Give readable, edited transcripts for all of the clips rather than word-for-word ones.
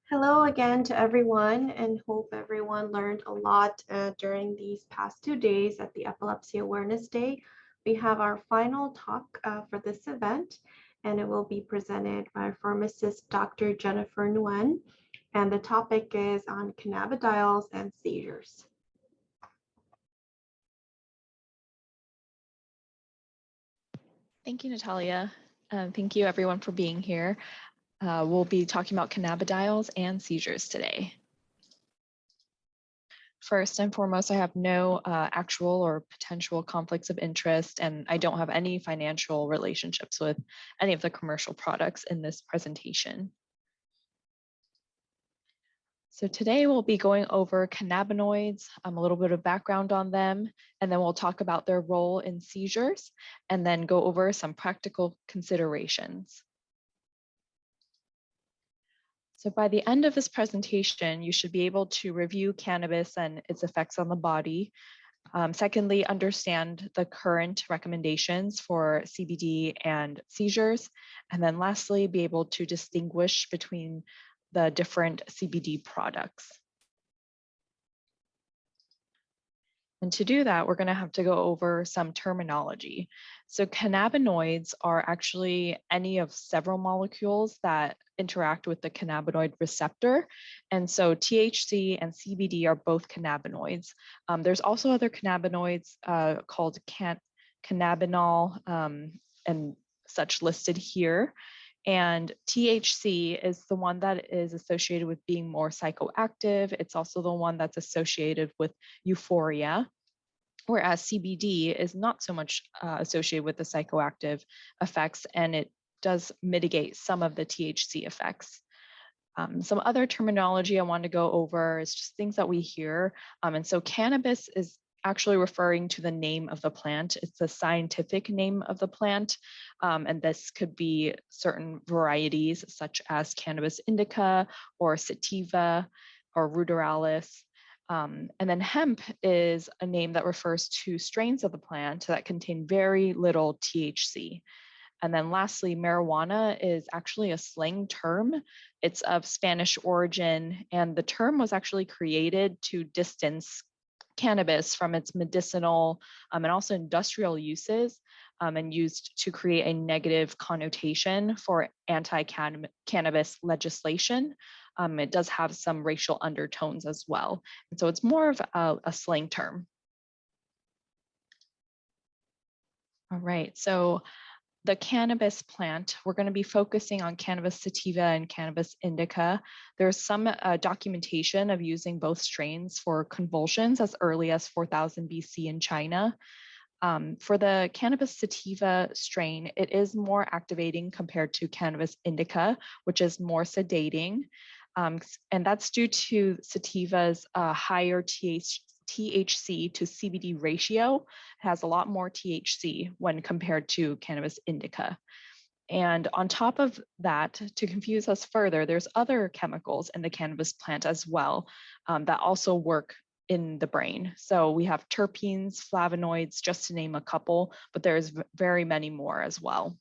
Hello again to everyone, and hope everyone learned a lot during these past 2 days at the Epilepsy Awareness Day. We have our final talk for this event, and it will be presented by pharmacist Dr. Jennifer Nguyen, and the topic is on cannabidiols and seizures. Thank you, Natalia. Thank you everyone for being here. We'll be talking about cannabidiols and seizures today. First and foremost, I have no actual or potential conflicts of interest, and I don't have any financial relationships with any of the commercial products in this presentation. So today we'll be going over cannabinoids, a little bit of background on them, and then we'll talk about their role in seizures, and then go over some practical considerations. So by the end of this presentation, you should be able to review cannabis and its effects on the body. Secondly, understand the current recommendations for CBD and seizures. And then lastly, be able to distinguish between the different CBD products. And to do that, we're going to have to go over some terminology. So cannabinoids are actually any of several molecules that interact with the cannabinoid receptor. And so THC and CBD are both cannabinoids. There's also other cannabinoids called cannabinol and such listed here. And THC is the one that is associated with being more psychoactive. It's also the one that's associated with euphoria, whereas CBD is not so much associated with the psychoactive effects, and it does mitigate some of the THC effects. Some other terminology I want to go over is just things that we hear. And so cannabis is actually referring to the name of the plant. It's the scientific name of the plant. And this could be certain varieties such as Cannabis indica or sativa or ruderalis. And then hemp is a name that refers to strains of the plant that contain very little THC. And then lastly, marijuana is actually a slang term. It's of Spanish origin, and the term was actually created to distance cannabis from its medicinal and also industrial uses, and used to create a negative connotation for anti-cannabis legislation. It does have some racial undertones as well. And so it's more of a slang term. All right, so the cannabis plant, we're going to be focusing on Cannabis sativa and Cannabis indica. There's some documentation of using both strains for convulsions as early as 4000 BC in China. For the Cannabis sativa strain, it is more activating compared to Cannabis indica, which is more sedating. And that's due to sativa's higher THC to CBD ratio. It has a lot more THC when compared to Cannabis indica. And on top of that, to confuse us further, there's other chemicals in the cannabis plant as well that also work in the brain. So we have terpenes, flavonoids, just to name a couple, but there's very many more as well.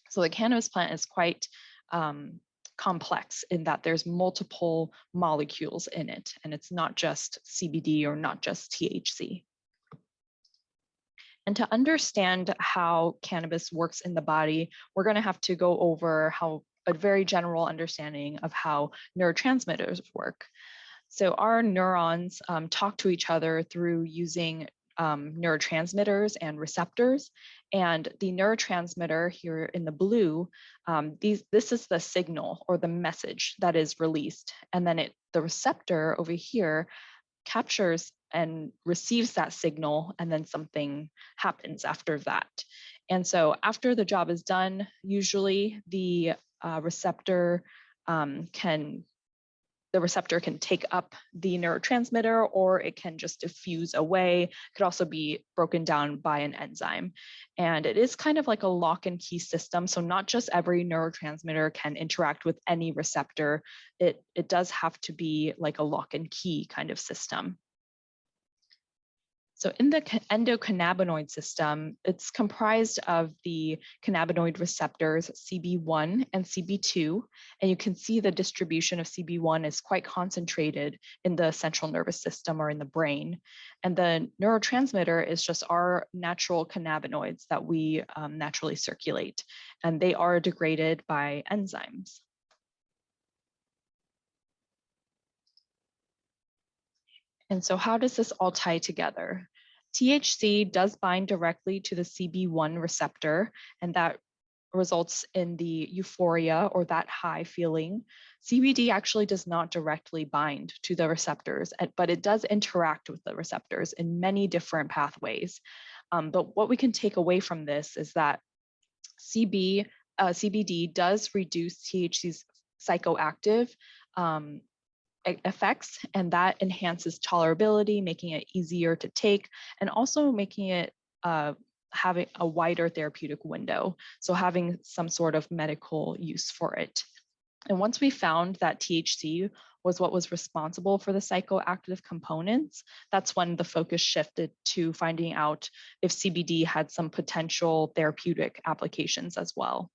So the cannabis plant is quite complex in that there's multiple molecules in it, and it's not just CBD or not just THC. And to understand how cannabis works in the body, we're going to have to go over a very general understanding of how neurotransmitters work. So our neurons talk to each other through using neurotransmitters and receptors. And the neurotransmitter here in the blue, this is the signal or the message that is released. And then the receptor over here captures and receives that signal, and then something happens after that. And so after the job is done, usually the receptor can take up the neurotransmitter, or it can just diffuse away. It could also be broken down by an enzyme. And it is kind of like a lock and key system. So not just every neurotransmitter can interact with any receptor. It does have to be like a lock and key kind of system. So in the endocannabinoid system, it's comprised of the cannabinoid receptors CB1 and CB2, and you can see the distribution of CB1 is quite concentrated in the central nervous system or in the brain. And the neurotransmitter is just our natural cannabinoids that we naturally circulate, and they are degraded by enzymes. And so how does this all tie together? THC does bind directly to the CB1 receptor, and that results in the euphoria or that high feeling. CBD actually does not directly bind to the receptors, but it does interact with the receptors in many different pathways. But what we can take away from this is that CBD does reduce THC's psychoactive effects, and that enhances tolerability, making it easier to take, and also making it having a wider therapeutic window, so having some sort of medical use for it. And once we found that THC was what was responsible for the psychoactive components, that's when the focus shifted to finding out if CBD had some potential therapeutic applications as well.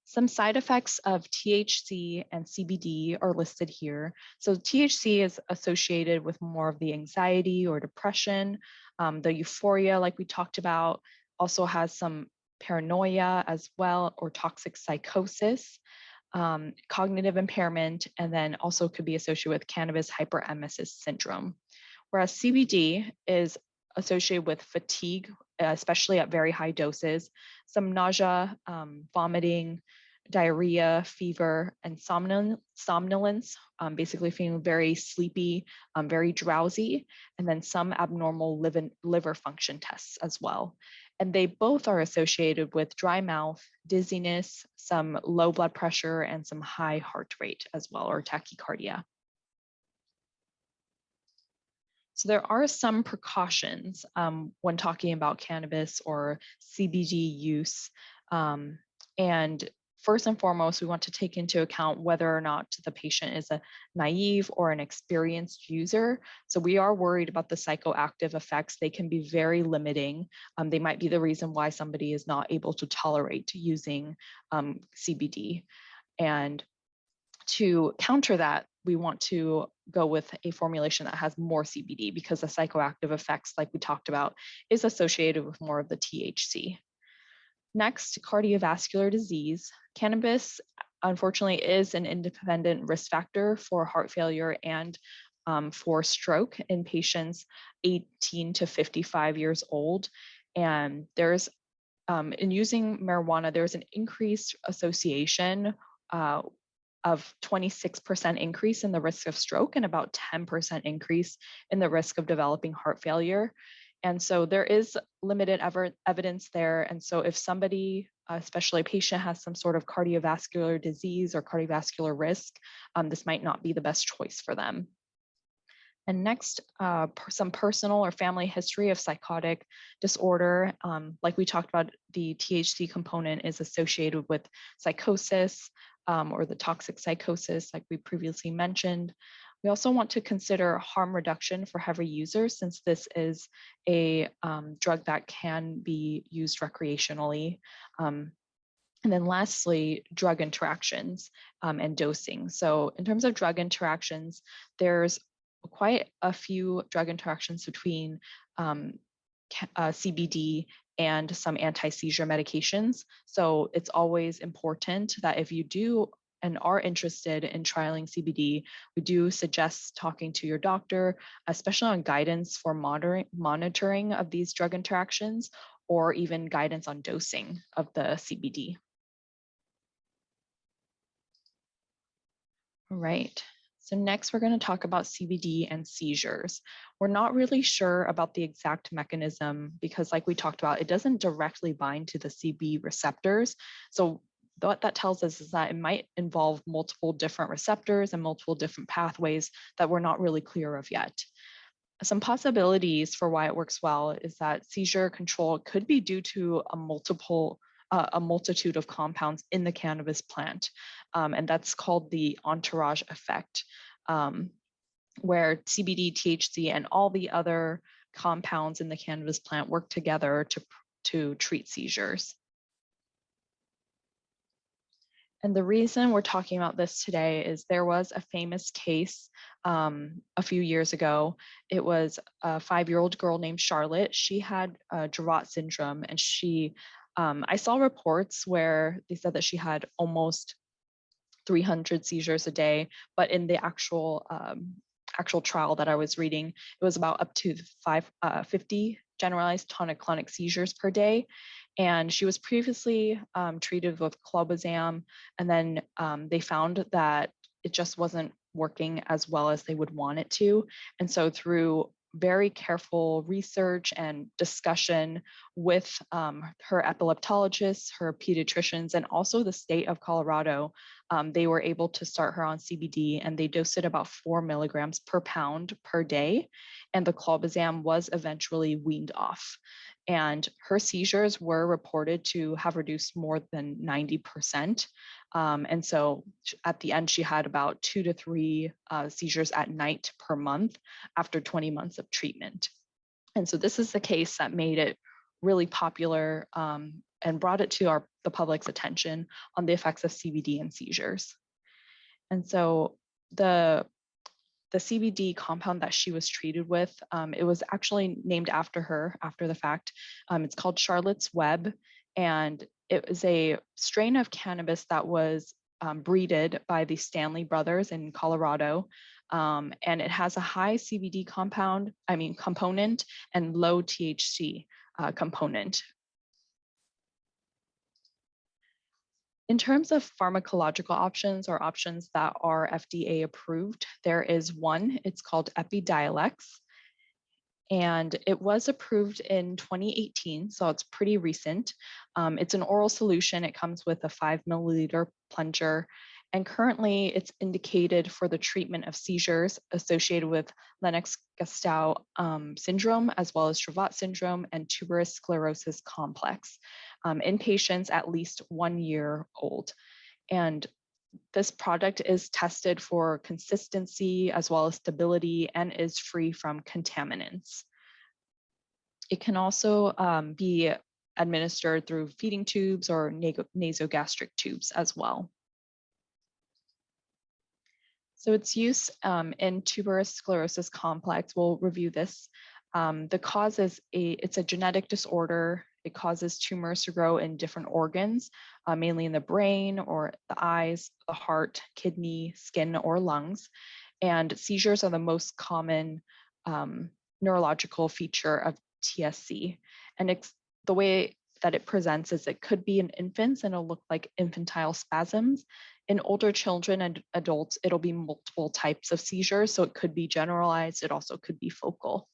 Some side effects of THC and CBD are listed here. So THC is associated with more of the anxiety or depression. The euphoria, like we talked about, also has some paranoia as well, or toxic psychosis, cognitive impairment, and then also could be associated with cannabis hyperemesis syndrome. Whereas CBD is associated with fatigue, especially at very high doses, some nausea, vomiting, diarrhea, fever, and somnolence, basically feeling very sleepy, very drowsy, and then some abnormal liver function tests as well. And they both are associated with dry mouth, dizziness, some low blood pressure, and some high heart rate as well, or tachycardia. So there are some precautions when talking about cannabis or CBD use. And first and foremost, we want to take into account whether or not the patient is a naive or an experienced user. So we are worried about the psychoactive effects. They can be very limiting. They might be the reason why somebody is not able to tolerate using CBD. And to counter that, we want to go with a formulation that has more CBD, because the psychoactive effects, like we talked about, is associated with more of the THC. Next, cardiovascular disease. Cannabis, unfortunately, is an independent risk factor for heart failure and for stroke in patients 18 to 55 years old. And there's, in using marijuana, there's an increased association of 26% increase in the risk of stroke and about 10% increase in the risk of developing heart failure. And so there is limited evidence there. And so if somebody, especially a patient, has some sort of cardiovascular disease or cardiovascular risk, this might not be the best choice for them. And next, some personal or family history of psychotic disorder. Like we talked about, the THC component is associated with psychosis or the toxic psychosis, like we previously mentioned. We also want to consider harm reduction for heavy users, since this is a drug that can be used recreationally. And then lastly, drug interactions and dosing. So in terms of drug interactions, there's quite a few drug interactions between CBD and some anti-seizure medications. So it's always important that if you do and are interested in trialing CBD, we do suggest talking to your doctor, especially on guidance for monitoring of these drug interactions, or even guidance on dosing of the CBD. All right. So next, we're going to talk about CBD and seizures. We're not really sure about the exact mechanism because, like we talked about, it doesn't directly bind to the CB receptors. So what that tells us is that it might involve multiple different receptors and multiple different pathways that we're not really clear of yet. Some possibilities for why it works well is that seizure control could be due to a multitude of compounds in the cannabis plant, and that's called the entourage effect. where CBD, THC, and all the other compounds in the cannabis plant work together to treat seizures. And the reason we're talking about this today is there was a famous case a few years ago. It was a 5-year-old girl named Charlotte. She had DRAVET syndrome, and I saw reports where they said that she had almost 300 seizures a day, but in the actual trial that I was reading, it was about up to 50 generalized tonic-clonic seizures per day. And she was previously treated with clobazam, and then they found that it just wasn't working as well as they would want it to. And so through very careful research and discussion with her epileptologists, her pediatricians, and also the state of Colorado, they were able to start her on CBD, and they dosed it about 4 milligrams per pound per day. And the clobazam was eventually weaned off. And her seizures were reported to have reduced more than 90%. And so at the end, she had about 2 to 3 seizures at night per month after 20 months of treatment. And so this is the case that made it really popular and brought it to the public's attention on the effects of CBD and seizures. And so the CBD compound that she was treated with, it was actually named after her after the fact. It's called Charlotte's Web, and it was a strain of cannabis that was breeded by the Stanley brothers in Colorado. And it has a high CBD component and low THC component. In terms of pharmacological options or options that are FDA approved, there is one. It's called Epidiolex, and it was approved in 2018, so it's pretty recent. It's an oral solution. It comes with a 5 milliliter plunger, and currently it's indicated for the treatment of seizures associated with Lennox-Gastaut syndrome, as well as Dravet syndrome and tuberous sclerosis complex in patients at least 1 year old. And this product is tested for consistency as well as stability and is free from contaminants. It can also be administered through feeding tubes or nasogastric tubes as well. So its use in tuberous sclerosis complex, we'll review this. The cause is it's a genetic disorder. It causes tumors to grow in different organs, mainly in the brain or the eyes, the heart, kidney, skin, or lungs. And seizures are the most common neurological feature of TSC. And the way that it presents is it could be in infants and it'll look like infantile spasms. In older children and adults, it'll be multiple types of seizures. So it could be generalized. It also could be focal.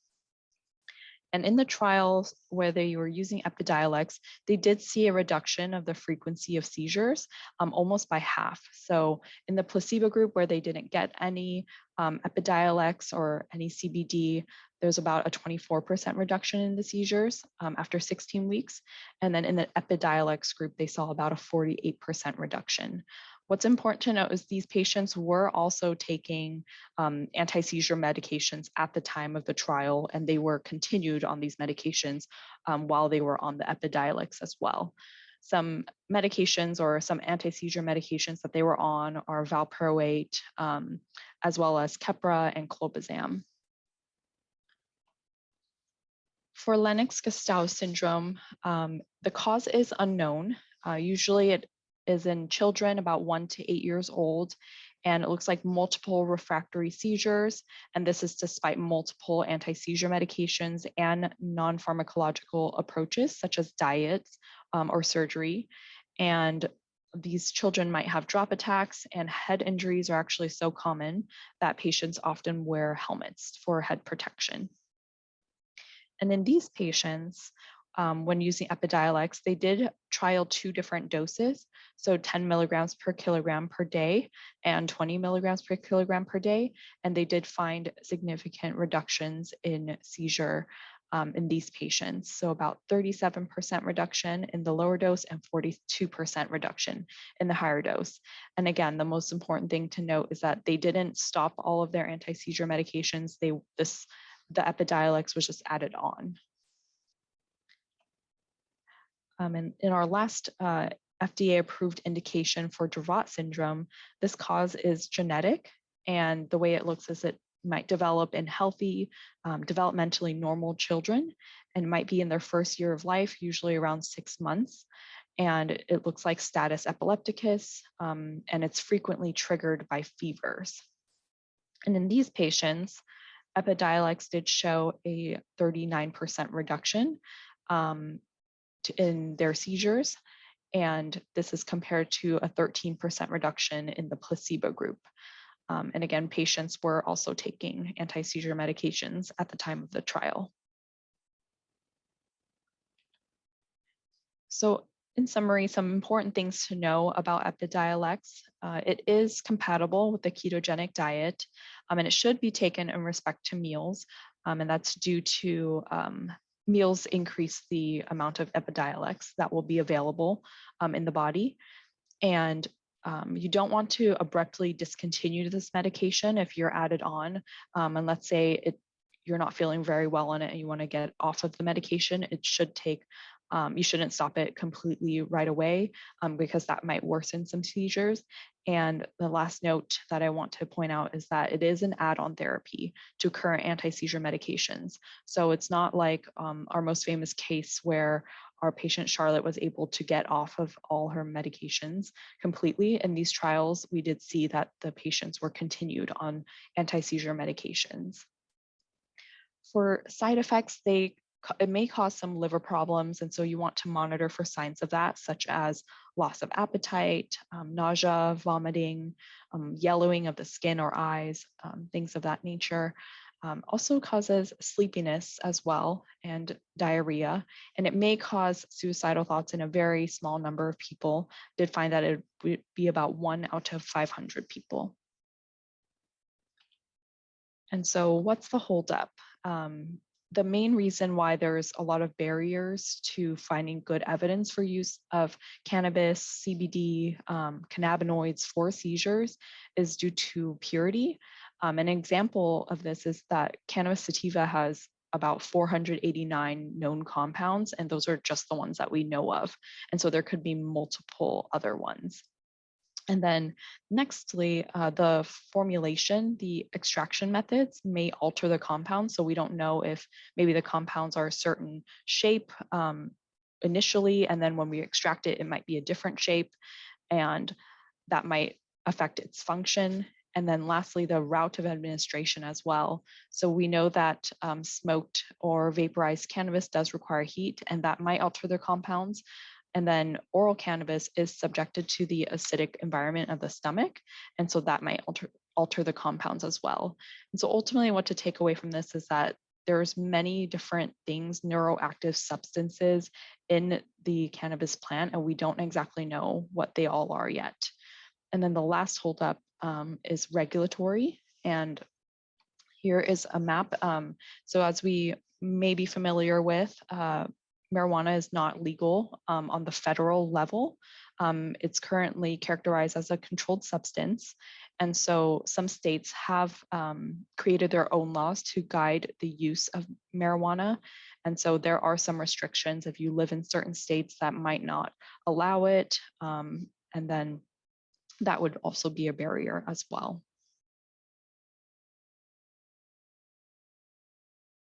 And in the trials where they were using Epidiolex, they did see a reduction of the frequency of seizures almost by half. So in the placebo group where they didn't get any Epidiolex or any CBD, there's about a 24% reduction in the seizures after 16 weeks. And then in the Epidiolex group, they saw about a 48% reduction. What's important to note is these patients were also taking anti-seizure medications at the time of the trial, and they were continued on these medications while they were on the Epidiolex as well. Some medications or some anti-seizure medications that they were on are valproate, as well as Keppra and clobazam. For Lennox-Gastaut syndrome, the cause is unknown. Usually it is in children about 1 to 8 years old, and it looks like multiple refractory seizures. And this is despite multiple anti-seizure medications and non-pharmacological approaches such as diets or surgery. And these children might have drop attacks, and head injuries are actually so common that patients often wear helmets for head protection. And in these patients, when using Epidiolex, they did trial 2 different doses, so 10 milligrams per kilogram per day and 20 milligrams per kilogram per day, and they did find significant reductions in seizure in these patients. So about 37% reduction in the lower dose and 42% reduction in the higher dose. And again, the most important thing to note is that they didn't stop all of their anti-seizure medications. The Epidiolex was just added on. And in our last FDA-approved indication for Dravet syndrome, this cause is genetic, and the way it looks is it might develop in healthy, developmentally normal children, and might be in their first year of life, usually around 6 months. And it looks like status epilepticus, and it's frequently triggered by fevers. And in these patients, Epidiolex did show a 39% reduction in their seizures, and this is compared to a 13% reduction in the placebo group. And again, patients were also taking anti-seizure medications at the time of the trial. So in summary, some important things to know about Epidiolex. It is compatible with the ketogenic diet, and it should be taken in respect to meals, and that's due to meals increase the amount of Epidiolex that will be available in the body. And you don't want to abruptly discontinue this medication if you're added on. And let's say you're not feeling very well on it and you want to get off of the medication, it should take, you shouldn't stop it completely right away because that might worsen some seizures. And the last note that I want to point out is that it is an add-on therapy to current anti-seizure medications. So it's not like our most famous case where our patient Charlotte was able to get off of all her medications completely. In these trials, we did see that the patients were continued on anti-seizure medications. For side effects, it may cause some liver problems, and so you want to monitor for signs of that, such as loss of appetite, nausea, vomiting, yellowing of the skin or eyes, things of that nature. Also causes sleepiness as well and diarrhea, and it may cause suicidal thoughts in a very small number of people. Did find that it would be about 1 out of 500 people. And so what's the holdup? The main reason why there's a lot of barriers to finding good evidence for use of cannabis, CBD, cannabinoids for seizures is due to purity. An example of this is that cannabis sativa has about 489 known compounds, and those are just the ones that we know of. And so there could be multiple other ones. And then nextly, the formulation, the extraction methods may alter the compounds. So we don't know if maybe the compounds are a certain shape initially, and then when we extract it, it might be a different shape, and that might affect its function. And then lastly, the route of administration as well. So we know that smoked or vaporized cannabis does require heat, and that might alter their compounds. And then oral cannabis is subjected to the acidic environment of the stomach. And so that might alter the compounds as well. And so ultimately what to take away from this is that there's many different things, neuroactive substances in the cannabis plant, and we don't exactly know what they all are yet. And then the last holdup is regulatory. And here is a map. So as we may be familiar with, marijuana is not legal on the federal level. It's currently characterized as a controlled substance. And so some states have created their own laws to guide the use of marijuana. And so there are some restrictions if you live in certain states that might not allow it. And then that would also be a barrier as well.